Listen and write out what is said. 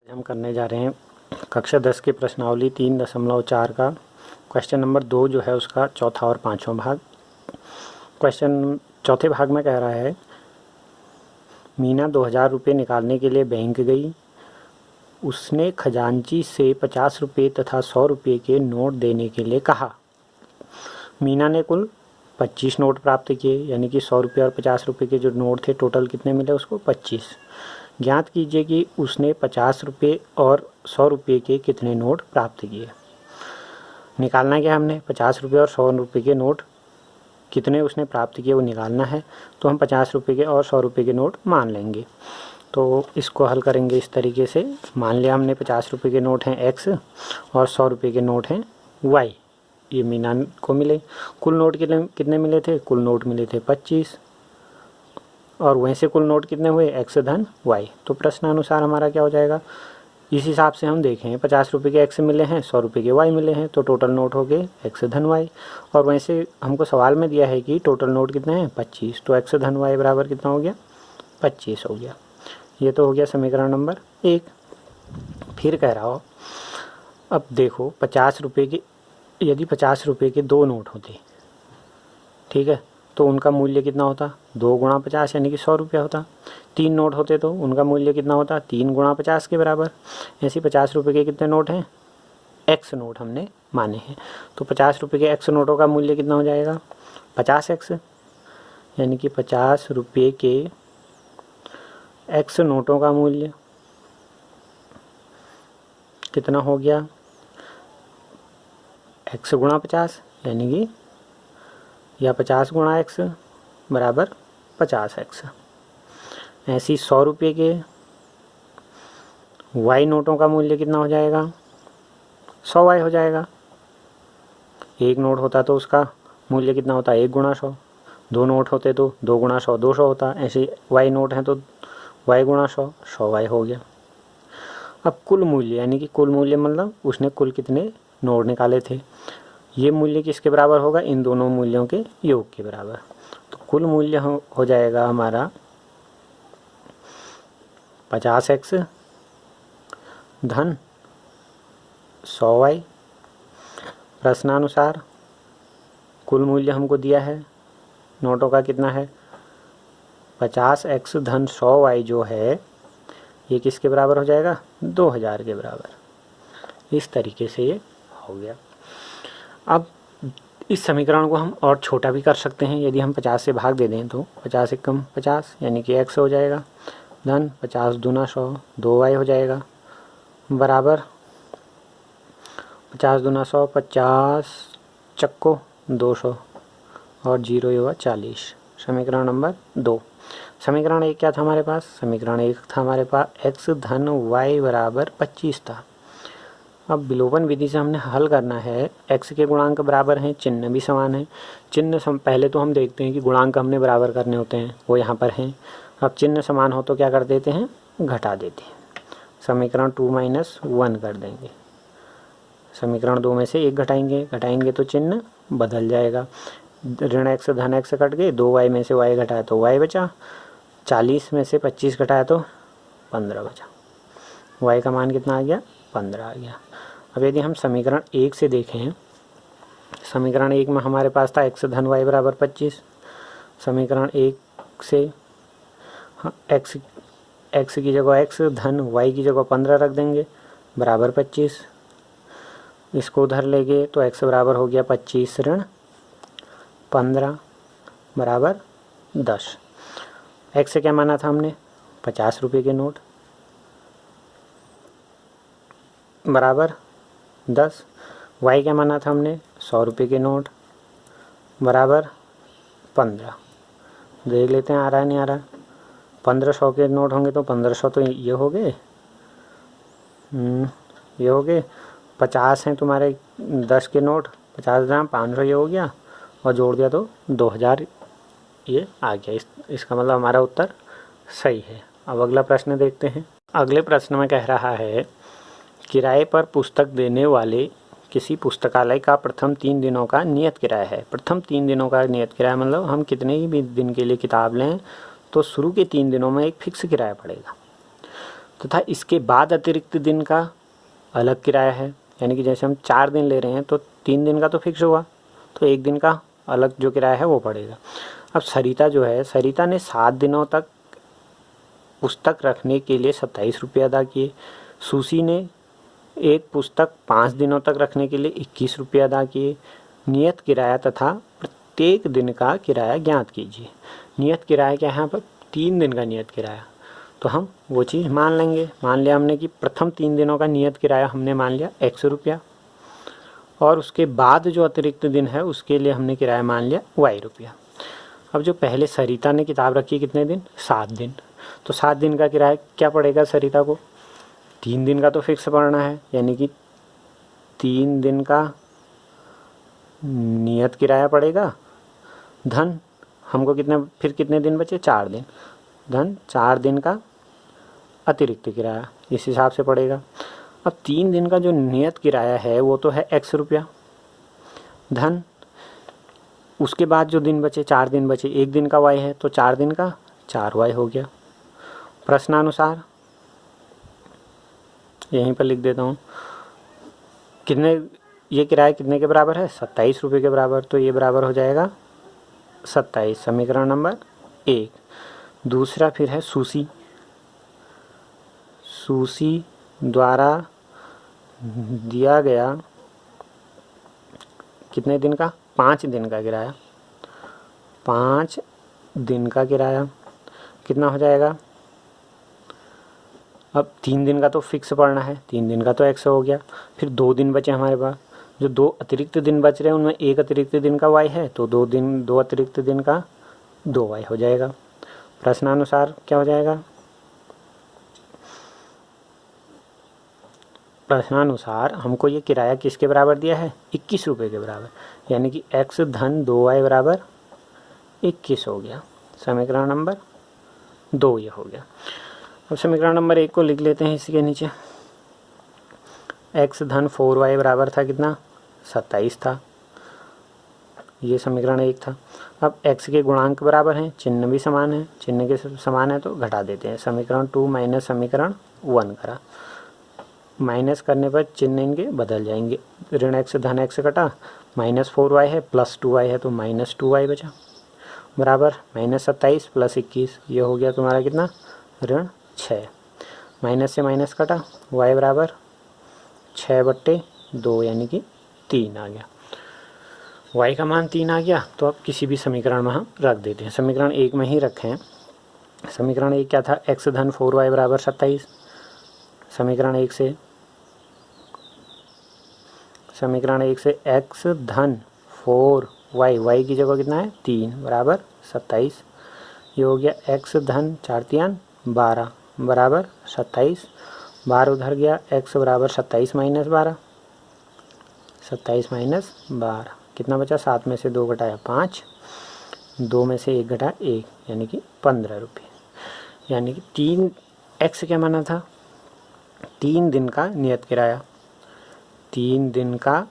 हम करने जा रहे हैं कक्षा 10 की प्रश्नावली 3.4 का क्वेश्चन नंबर 2 जो है उसका चौथा और पांचवा भाग। क्वेश्चन चौथे भाग में कह रहा है, मीना 2000 रुपये निकालने के लिए बैंक गई। उसने खजांची से 50 रुपये तथा 100 रुपये के नोट देने के लिए कहा। मीना ने कुल 25 नोट प्राप्त किए, यानी कि 100 रुपये और 50 रुपये के जो नोट थे टोटल कितने मिले उसको 25। ज्ञात कीजिए कि उसने 50 रुपये और 100 रुपये के कितने नोट प्राप्त किए। निकालना क्या हमने, 50 रुपये और 100 रुपये के नोट कितने उसने प्राप्त किए वो निकालना है। तो हम 50 रुपये के और 100 रुपये के नोट मान लेंगे। तो इसको हल करेंगे इस तरीके से। मान लिया हमने 50 रुपये के नोट हैं x और 100 रुपये के नोट हैं y। ये मीना को मिले। कुल नोट कितने मिले थे, कुल नोट मिले थे 25 और वहीं से कुल नोट कितने हुए x धन y। तो प्रश्नानुसार हमारा क्या हो जाएगा, इस हिसाब से हम देखें 50 रुपये के x मिले हैं, 100 रुपये के y मिले हैं, तो टोटल नोट हो गए x धन y। और वहीं से हमको सवाल में दिया है कि टोटल नोट कितने हैं 25, तो x धन y बराबर कितना हो गया 25 हो गया। ये तो हो गया समीकरण नंबर 1। फिर कह रहा हो, अब देखो 50 रुपये के, यदि 50 रुपये के 2 नोट होते, ठीक है, तो उनका मूल्य कितना होता 2 गुणा 50 यानी कि 100 रुपया होता। 3 नोट होते तो उनका मूल्य कितना होता 3 गुणा 50 के बराबर। ऐसे 50 रुपये के कितने नोट हैं, x नोट हमने माने हैं। तो 50 रुपये के x नोटों का मूल्य कितना हो जाएगा 50x, यानी कि 50 रुपये के x नोटों का मूल्य कितना हो गया x गुणा 50, यानी कि या 50 गुणा x बराबर 50x। ऐसी 100 रुपये के y नोटों का मूल्य कितना हो जाएगा 100y हो जाएगा। एक नोट होता तो उसका मूल्य कितना होता 1 गुणा 100, 2 नोट होते तो 2 गुणा 100 200 होता। ऐसे y नोट हैं तो y गुणा 100 100y हो गया। अब कुल मूल्य, यानी कि कुल मूल्य मतलब उसने कुल कितने नोट निकाले थे, ये मूल्य किसके बराबर होगा, इन दोनों मूल्यों के योग के बराबर। तो कुल मूल्य हो जाएगा हमारा 50x धन 100y। प्रश्नानुसार कुल मूल्य हमको दिया है नोटों का कितना है 50x धन 100y जो है ये किसके बराबर हो जाएगा 2000 के बराबर। इस तरीके से ये हो गया। अब इस समीकरण को हम और छोटा भी कर सकते हैं। यदि हम 50 से भाग दे दें तो 50 एकम 50 यानी कि x हो जाएगा धन 50 दूना 100 2y हो जाएगा बराबर 50 दूना 100 50 चक्को 200 और 0 हुआ 40। समीकरण नंबर 2। समीकरण 1 क्या था हमारे पास, समीकरण 1 था हमारे पास x धन y बराबर 25 था। अब विलोपन विधि से हमने हल करना है। x के गुणांक बराबर हैं, चिन्ह भी समान है। चिन्ह पहले तो हम देखते हैं कि गुणांक हमने बराबर करने होते हैं, वो यहाँ पर हैं। अब चिन्ह समान हो तो क्या कर देते हैं, घटा देते हैं। समीकरण 2 - 1 कर देंगे। समीकरण 2 में से 1 घटाएंगे तो चिन्ह बदल जाएगा। ऋण x धन x कट गए, 2y में से y घटाया तो y बचा, 40 में से 25 घटाया तो 15 बचा। y का मान कितना आ गया 15 आ गया। अब यदि हम समीकरण 1 से देखें, समीकरण 1 में हमारे पास था x धन y बराबर 25। समीकरण 1 से x की जगह x धन y की जगह 15 रख देंगे बराबर 25। इसको उधर ले गए तो x बराबर हो गया 25 ऋण 15 बराबर 10। x से क्या माना था हमने 50 रुपये के नोट बराबर 10। y क्या माना था हमने 100 रुपये के नोट बराबर 15। देख लेते हैं आ रहा है नहीं आ रहा। 1500 के नोट होंगे तो 1500 तो ये हो गए, ये हो गए। 50 हैं तुम्हारे 10 के नोट, 50 ग्राम 500 ये हो गया और जोड़ दिया तो 2000 ये आ गया। इसका मतलब हमारा उत्तर सही है। अब अगला प्रश्न देखते हैं। अगले प्रश्न में कह रहा है, किराए पर पुस्तक देने वाले किसी पुस्तकालय का प्रथम 3 दिनों का नियत किराया है। प्रथम 3 दिनों का नियत किराया मतलब हम कितने ही भी दिन के लिए किताब लें तो शुरू के 3 दिनों में एक फिक्स किराया पड़ेगा। तथा इसके बाद अतिरिक्त दिन का अलग किराया है। यानी कि जैसे हम 4 दिन ले रहे हैं तो 3 दिन का तो फिक्स हुआ, तो 1 दिन का अलग जो किराया है वो पड़ेगा। अब सरिता जो है, सरिता ने 7 दिनों तक पुस्तक रखने के लिए 27 रुपये अदा किए। सुशी ने एक पुस्तक 5 दिनों तक रखने के लिए 21 रुपये अदा किए। नियत किराया तथा प्रत्येक दिन का किराया ज्ञात कीजिए। नियत किराया क्या है यहाँ पर? 3 दिन का नियत किराया। तो हम वो चीज़ मान लेंगे। मान लिया हमने कि प्रथम 3 दिनों का नियत किराया हमने मान लिया 100 रुपया, और उसके बाद जो अतिरिक्त दिन है उसके लिए हमने किराया मान लिया y रुपया। अब जो पहले सरिता ने किताब रखी कितने दिन? 7 दिन। तो 7 दिन का किराया क्या पड़ेगा सरिता को? 3 दिन का तो फिक्स पड़ना है, यानी कि 3 दिन का नियत किराया पड़ेगा, धन हमको कितने दिन बचे? 4 दिन, धन 4 दिन का अतिरिक्त किराया, इस हिसाब से पड़ेगा। अब 3 दिन का जो नियत किराया है वो तो है x रुपया, धन उसके बाद जो दिन बचे 4 दिन बचे, 1 दिन का y है तो 4 दिन का 4y हो गया। प्रश्नानुसार यहीं पर लिख देता हूँ, ये किराया कितने के बराबर है? 27 रुपये के बराबर। तो ये बराबर हो जाएगा 27, समीकरण नंबर 1। दूसरा फिर है सुशी। सुशी द्वारा दिया गया कितने दिन का? 5 दिन का किराया। 5 दिन का किराया कितना हो जाएगा? अब 3 दिन का तो फिक्स पड़ना है, 3 दिन का तो x हो गया। फिर 2 दिन बचे हमारे पास, जो 2 अतिरिक्त दिन बच रहे हैं उनमें एक अतिरिक्त दिन का y है, तो 2 अतिरिक्त दिन का 2y हो जाएगा। प्रश्नानुसार क्या हो जाएगा? प्रश्नानुसार हमको ये किराया किसके बराबर दिया है? 21 रुपये के बराबर, यानी कि x धन 2y बराबर 21 हो गया। समीकरण नंबर 2 ये हो गया। अब समीकरण नंबर 1 को लिख लेते हैं इसके नीचे। x धन 4y बराबर था कितना? 27 था, ये समीकरण 1 था। अब x के गुणांक बराबर हैं, चिन्ह भी समान है, चिन्ह के समान है तो घटा देते हैं। समीकरण 2 माइनस समीकरण 1 करा, माइनस करने पर चिन्ह इनके बदल जाएंगे। ऋण x धन x कटा, माइनस 4y है प्लस 2y है तो माइनस 2y बचा, बराबर माइनस 27 प्लस 21, ये हो गया तुम्हारा कितना? ऋण 6। माइनस से माइनस कटा, y बराबर 6/2 यानी कि 3 आ गया। y का मान 3 आ गया, तो अब किसी भी समीकरण में हम रख देते हैं। समीकरण 1 में ही रखें। समीकरण 1 क्या था? x धन 4y बराबर 27। समीकरण 1 से x धन 4y की जगह कितना है? 3 बराबर 27, ये हो गया x धन 4 3 12 बराबर 27। 12 उधर गया, x बराबर 27 माइनस 12, 27 माइनस 12 कितना बचा? 7 में से 2 घटाया 5, 2 में से 1 घटाया 1, यानी कि 15 रुपये। यानी कि 3x क्या माना था? 3 दिन का नियत किराया, 3 दिन का